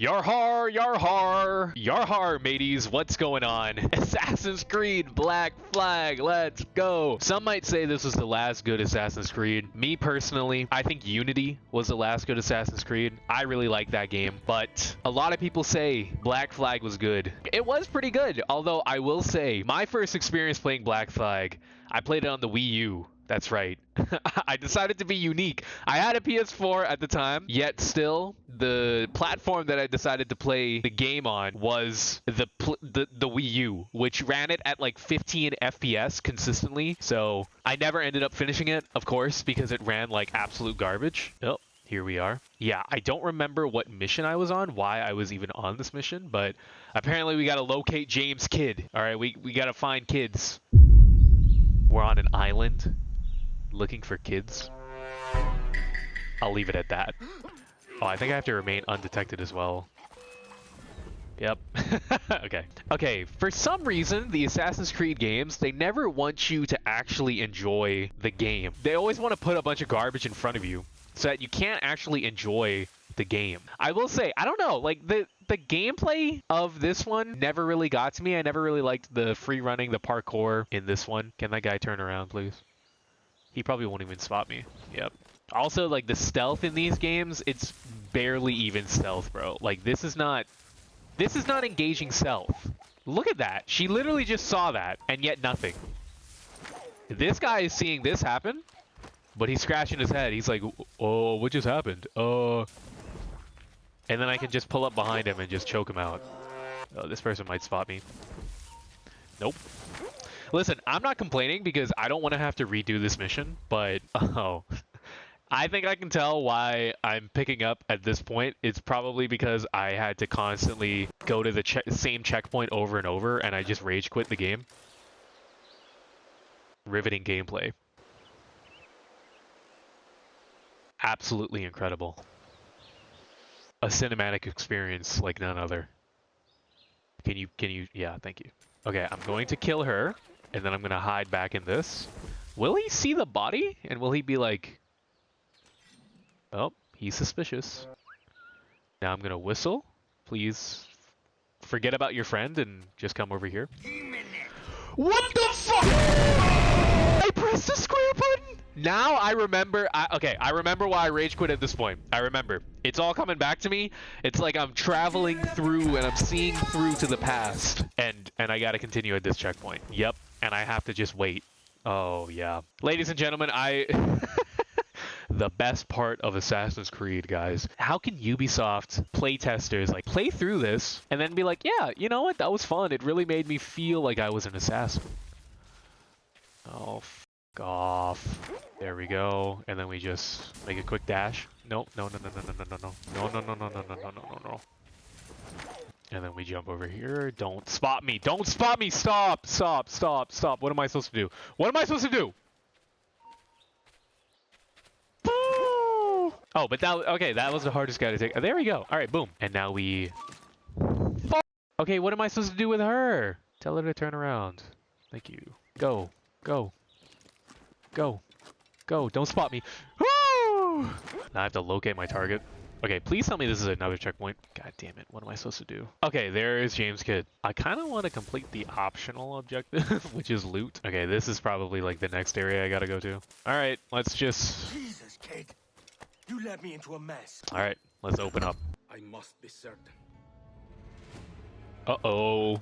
Yarhar, yarhar, yarhar, mateys, what's going on? Assassin's Creed Black Flag, let's go. Some might say this was the last good Assassin's Creed. Me personally, I think Unity was the last good Assassin's Creed. I really like that game, but a lot of people say Black Flag was good. It was pretty good, although I will say my first experience playing Black Flag, I played it on the Wii U. That's right. I decided to be unique. I had a PS4 at the time, yet still the platform that I decided to play the game on was the Wii U, which ran it at like 15 FPS consistently. So I never ended up finishing it, of course, because it ran like absolute garbage. Oh, here we are. Yeah, I don't remember what mission I was on, why I was even on this mission, but apparently we got to locate James Kidd. All right, we got to find kids. We're on an island looking for kids. I'll leave it at that. Oh, I think I have to remain undetected as well. Yep. Okay, for some reason, the Assassin's Creed games, they never want you to actually enjoy the game. They always want to put a bunch of garbage in front of you so that you can't actually enjoy the game. I will say, I don't know, like the gameplay of this one never really got to me. I never really liked the free running, the parkour in this one. Can that guy turn around, please? He probably won't even spot me. Yep. Also, like, the stealth in these games, it's barely even stealth, bro. Like, this is not engaging stealth. Look at that. She literally just saw that, and yet nothing. This guy is seeing this happen, but he's scratching his head. He's like, oh, what just happened? And then I can just pull up behind him and just choke him out. Oh, this person might spot me. Nope. Listen, I'm not complaining because I don't want to have to redo this mission, but I think I can tell why I'm picking up at this point. It's probably because I had to constantly go to the same checkpoint over and over, and I just rage quit the game. Riveting gameplay. Absolutely incredible. A cinematic experience like none other. Can you, yeah, thank you. Okay, I'm going to kill her. And then I'm going to hide back in this. Will he see the body? And will he be like, oh, he's suspicious. Now I'm going to whistle. Please forget about your friend and just come over here. What the fuck? I pressed the square button? Now I remember. Okay, I remember why I rage quit at this point. I remember. It's all coming back to me. It's like I'm traveling through and I'm seeing through to the past. And I got to continue at this checkpoint. Yep. And I have to just wait. Oh, yeah. Ladies and gentlemen, the best part of Assassin's Creed, guys. How can Ubisoft playtesters like play through this and then be like, yeah, you know what? That was fun. It really made me feel like I was an assassin. Oh, f off. There we go. And then we just make a quick dash. No, no, no, no, no, no, no, no, no, no, no, no, no, no, no, no, no. And then we jump over here. Don't spot me. Don't spot me. Stop. Stop. Stop. Stop. What am I supposed to do? What am I supposed to do? Oh, but that, okay, that was the hardest guy to take. Oh, there we go. All right, boom. And now we... Okay, what am I supposed to do with her? Tell her to turn around. Thank you. Go. Go. Go. Go. Don't spot me. Now I have to locate my target. Okay, please tell me this is another checkpoint. God damn it, what am I supposed to do? Okay, there is James Kidd. I kind of want to complete the optional objective, which is loot. Okay, this is probably like the next area I gotta go to. All right, let's just... Jesus, Kidd. You led me into a mess. All right, let's open up. I must be certain. Uh-oh.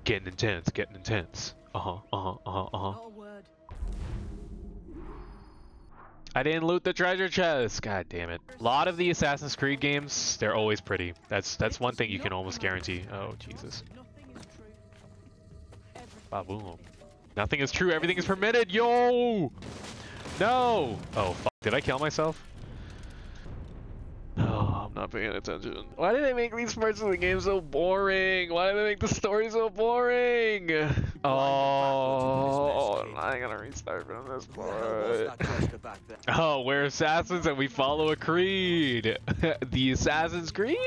Getting intense, getting intense. I didn't loot the treasure chest. God damn it. A lot of the Assassin's Creed games, they're always pretty. That's one thing you can almost guarantee. Oh, Jesus. Ba-boom. Nothing is true. Everything is permitted. Yo! No! Oh, fuck. Did I kill myself? Oh, I'm not paying attention. Why did they make these parts of the game so boring? Why did they make the story so boring? Oh, I'm gonna restart from this part. Oh, we're assassins and we follow a creed. The Assassin's Creed?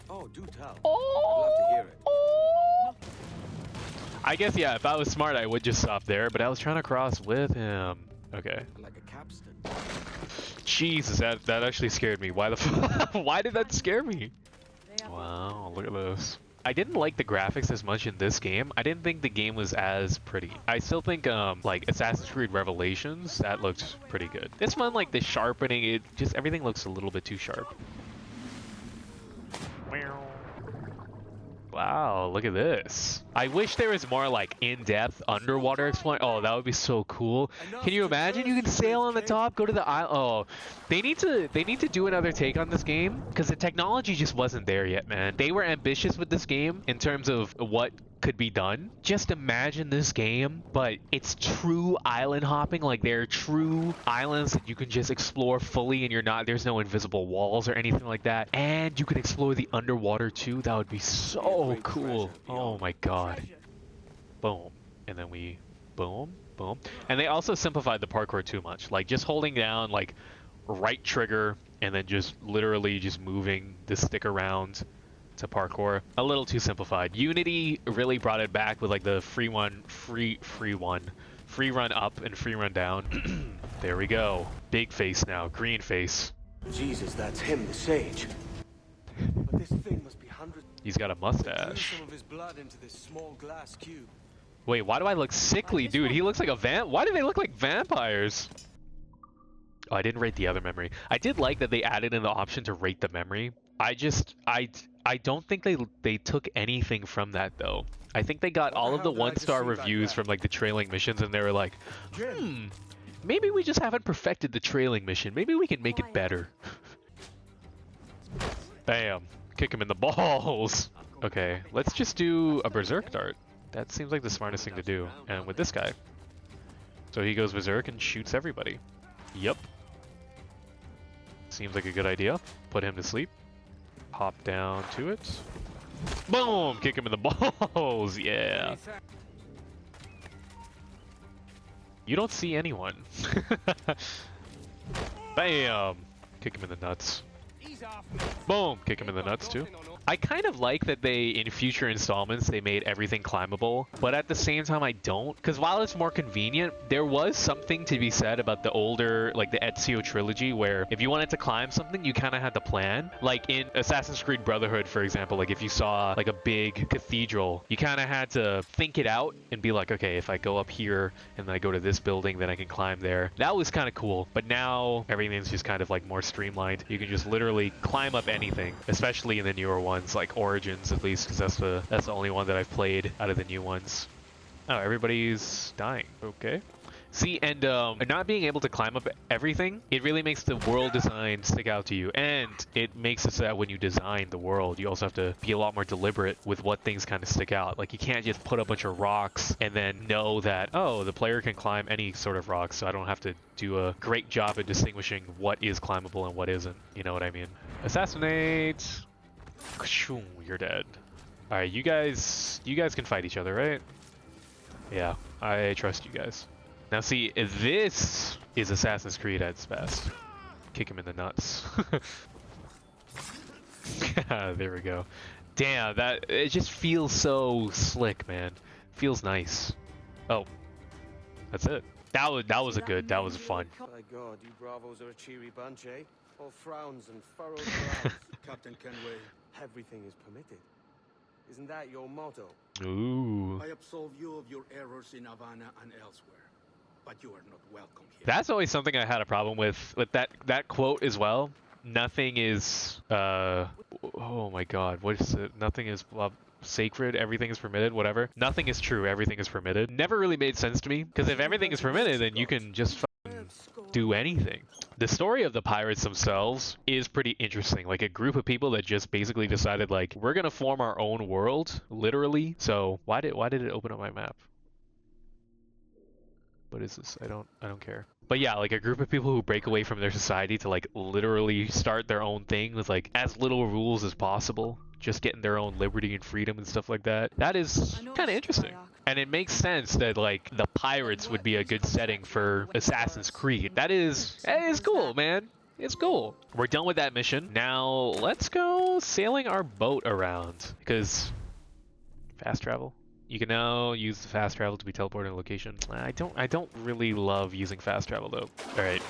Oh, do tell. Oh, I'd love to hear it. Oh. I guess, yeah, if I was smart, I would just stop there, but I was trying to cross with him. Okay. Like a capstan. Jesus, that actually scared me. Why the fuck? Why did that scare me? Wow, look at this. I didn't like the graphics as much in this game. I didn't think the game was as pretty. I still think like Assassin's Creed Revelations, that looked pretty good. This one, like the sharpening, it just everything looks a little bit too sharp. Wow, look at this. I wish there was more like in-depth underwater exploring. Oh, that would be so cool. Can you imagine? You can sail on the top, go to the island. Oh, they need to do another take on this game because the technology just wasn't there yet, man. They were ambitious with this game in terms of what could be done. Just imagine this game, but it's true island hopping. Like there are true islands that you can just explore fully and there's no invisible walls or anything like that. And you can explore the underwater too. That would be so cool. Oh my god. Boom. And then we boom, boom. And they also simplified the parkour too much. Like just holding down like right trigger and then just literally just moving the stick around to parkour. A little too simplified. Unity really brought it back with like the free run up and free run down. There we go. Big face now, green face. Jesus, that's him, the sage. But this thing must be hundreds. He's got a mustache. Some of his blood into this small glass cube. Wait, why do I look sickly, dude? He looks like a Why do they look like vampires? Oh, I didn't rate the other memory. I did like that they added in the option to rate the memory. I don't think they took anything from that though. I think they got all of the 1-star reviews from like the trailing missions and they were like, maybe we just haven't perfected the trailing mission. Maybe we can make it better. Bam. Kick him in the balls. Okay, let's just do a berserk dart. That seems like the smartest thing to do. And with this guy. So he goes berserk and shoots everybody. Yep. Seems like a good idea. Put him to sleep. Hop down to it. Boom! Kick him in the balls. Yeah. You don't see anyone. Bam! Kick him in the nuts. Boom! Kick him in the nuts too. I kind of like that they, in future installments, they made everything climbable, but at the same time I don't, because while it's more convenient, there was something to be said about the older, like the Ezio trilogy, where if you wanted to climb something, you kind of had to plan. Like in Assassin's Creed Brotherhood, for example, like if you saw like a big cathedral, you kind of had to think it out and be like, okay, if I go up here and then I go to this building, then I can climb there. That was kind of cool, but now everything's just kind of like more streamlined. You can just literally climb up anything, especially in the newer ones, like Origins at least, because that's the only one that I've played out of the new ones. Oh, everybody's dying. Okay. See, and not being able to climb up everything, it really makes the world design stick out to you, and it makes it so that when you design the world, you also have to be a lot more deliberate with what things kind of stick out. Like you can't just put a bunch of rocks and then know that, oh, the player can climb any sort of rock, so I don't have to do a great job at distinguishing what is climbable and what isn't. You know what I mean? Assassinate. You're dead. All right, you guys can fight each other, right? Yeah, I trust you guys. Now see, this is Assassin's Creed at its best. Kick him in the nuts. There we go. Damn, it just feels so slick, man. Feels nice. Oh, that's it. That was fun. My God, you bravos are a cheery bunch, eh? All frowns and furrowed brows. Captain Kenway, Everything is permitted. Isn't that your motto? Ooh. I absolve you of your errors in Havana and elsewhere, but you are not welcome here. That's always something I had a problem with that quote as well. Nothing is oh my god, what is it? Nothing is sacred, everything is permitted, whatever. Nothing is true, everything is permitted. Never really made sense to me, because if everything is permitted, then you can just do anything. The story of the pirates themselves is pretty interesting. Like a group of people that just basically decided like, we're gonna form our own world, literally. So why did it open up my map? What is this? I don't care. But yeah, like a group of people who break away from their society to like literally start their own thing with like as little rules as possible, just getting their own liberty and freedom and stuff like that. That is kind of interesting. And it makes sense that like the pirates would be a good setting for Assassin's Creed. That is cool, man. It's cool. We're done with that mission. Now let's go sailing our boat around, because fast travel. You can now use the fast travel to be teleported to a location. I don't really love using fast travel though. All right,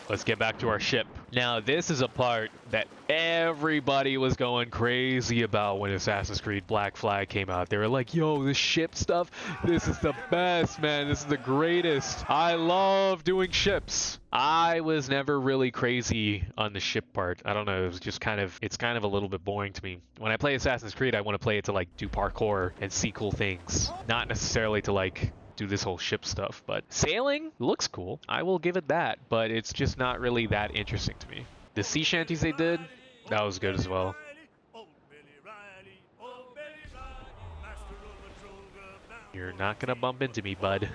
Let's get back to our ship. Now, this is a part that everybody was going crazy about when Assassin's Creed Black Flag came out. They were like, yo, this ship stuff, this is the best, man. This is the greatest. I love doing ships. I was never really crazy on the ship part. I don't know, it was just it's kind of a little bit boring to me. When I play Assassin's Creed, I want to play it to like do parkour and see cool things, not necessarily to like do this whole ship stuff. But sailing looks cool, I will give it that, but it's just not really that interesting to me. The sea shanties they did, that was good as well. You're not gonna bump into me, bud.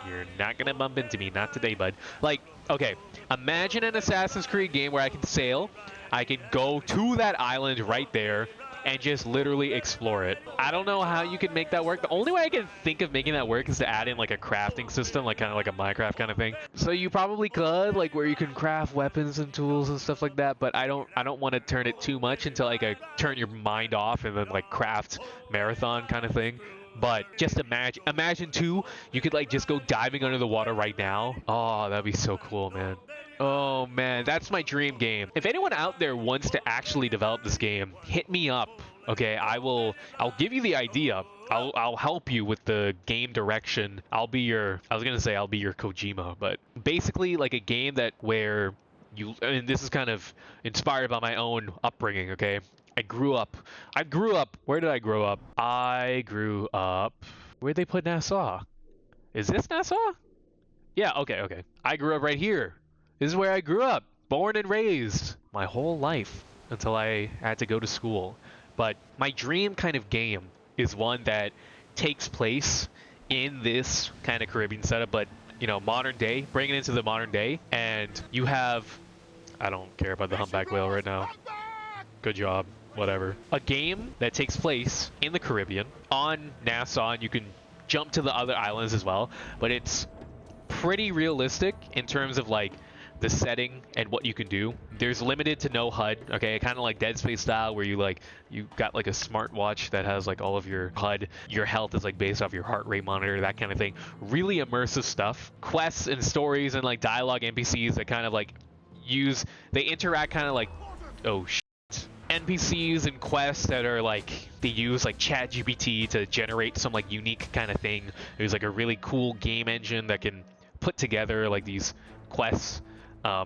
You're not gonna bump into me, not today, bud. Like, okay, imagine an Assassin's Creed game where I can sail, I can go to that island right there, and just literally explore it. I don't know how you can make that work. The only way I can think of making that work is to add in like a crafting system, like kind of like a Minecraft kind of thing. So you probably could, like where you can craft weapons and tools and stuff like that, but I don't want to turn it too much into like a turn your mind off and then like craft marathon kind of thing. But just imagine too, you could like just go diving under the water right now. Oh, that'd be so cool, man. Oh man, that's my dream game. If anyone out there wants to actually develop this game, hit me up. Okay, I'll give you the idea. I'll help you with the game direction. I was gonna say I'll be your Kojima, but basically like a game where this is kind of inspired by my own upbringing, okay? I grew up. Where did I grow up? I grew up. Where'd they put Nassau? Is this Nassau? Yeah, okay. I grew up right here. This is where I grew up. Born and raised my whole life until I had to go to school. But my dream kind of game is one that takes place in this kind of Caribbean setup, but, you know, modern day, bring it into the modern day. And you have, I don't care about the humpback whale right now. Good job. Whatever. A game that takes place in the Caribbean on Nassau, and you can jump to the other islands as well, but it's pretty realistic in terms of like the setting and what you can do. There's limited to no HUD, okay, kind of like Dead Space style, where you got like a smartwatch that has like all of your HUD. Your health is like based off your heart rate monitor, that kind of thing. Really immersive stuff. Quests and stories and like dialogue NPCs that kind of like they interact kind of like, oh shit. NPCs and quests that are like, they use like ChatGPT to generate some like unique kind of thing. There's like a really cool game engine that can put together like these quests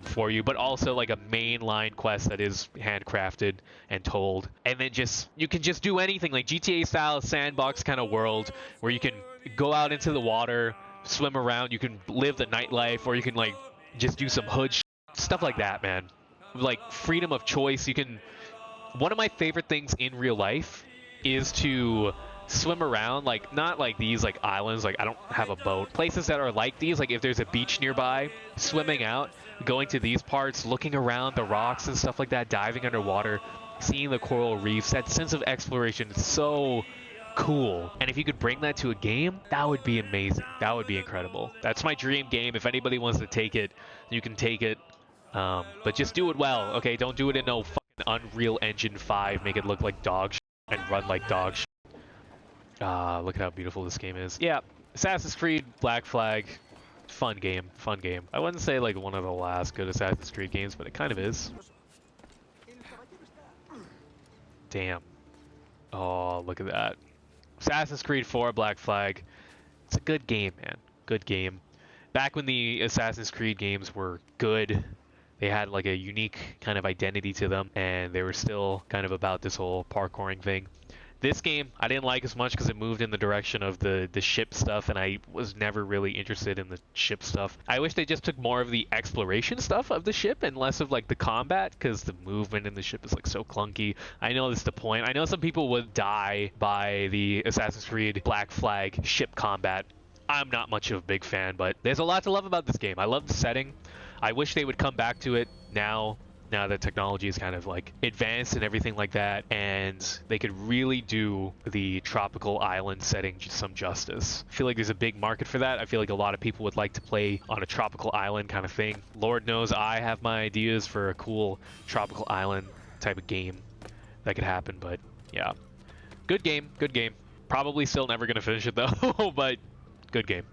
for you, but also like a mainline quest that is handcrafted and told. And then you can just do anything, like GTA style sandbox kind of world where you can go out into the water, swim around, you can live the nightlife, or you can like just do some hood stuff like that, man. Like freedom of choice. One of my favorite things in real life is to swim around, like not like these like islands, like I don't have a boat. Places that are like these, like if there's a beach nearby, swimming out, going to these parts, looking around the rocks and stuff like that, diving underwater, seeing the coral reefs. That sense of exploration is so cool. And if you could bring that to a game, that would be amazing. That would be incredible. That's my dream game. If anybody wants to take it, you can take it. But just do it well, okay? Don't do it in no fucking Unreal Engine 5. Make it look like dog shit and run like dog shit. Look at how beautiful this game is. Yeah, Assassin's Creed Black Flag, fun game. I wouldn't say like one of the last good Assassin's Creed games, but it kind of is. Damn. Oh, look at that. Assassin's Creed 4 Black Flag. It's a good game, man. Good game. Back when the Assassin's Creed games were good, they had like a unique kind of identity to them, and they were still kind of about this whole parkouring thing. This game I didn't like as much because it moved in the direction of the ship stuff, and I was never really interested in the ship stuff. I wish they just took more of the exploration stuff of the ship and less of like the combat, because the movement in the ship is like so clunky. I know that's the point. I know some people would die by the Assassin's Creed Black Flag ship combat. I'm not much of a big fan, but there's a lot to love about this game. I love the setting. I wish they would come back to it now that technology is kind of like advanced and everything like that, and they could really do the tropical island setting some justice. I feel like there's a big market for that. I feel like a lot of people would like to play on a tropical island kind of thing. Lord knows I have my ideas for a cool tropical island type of game that could happen, but yeah. Good game. Probably still never gonna finish it though, but good game.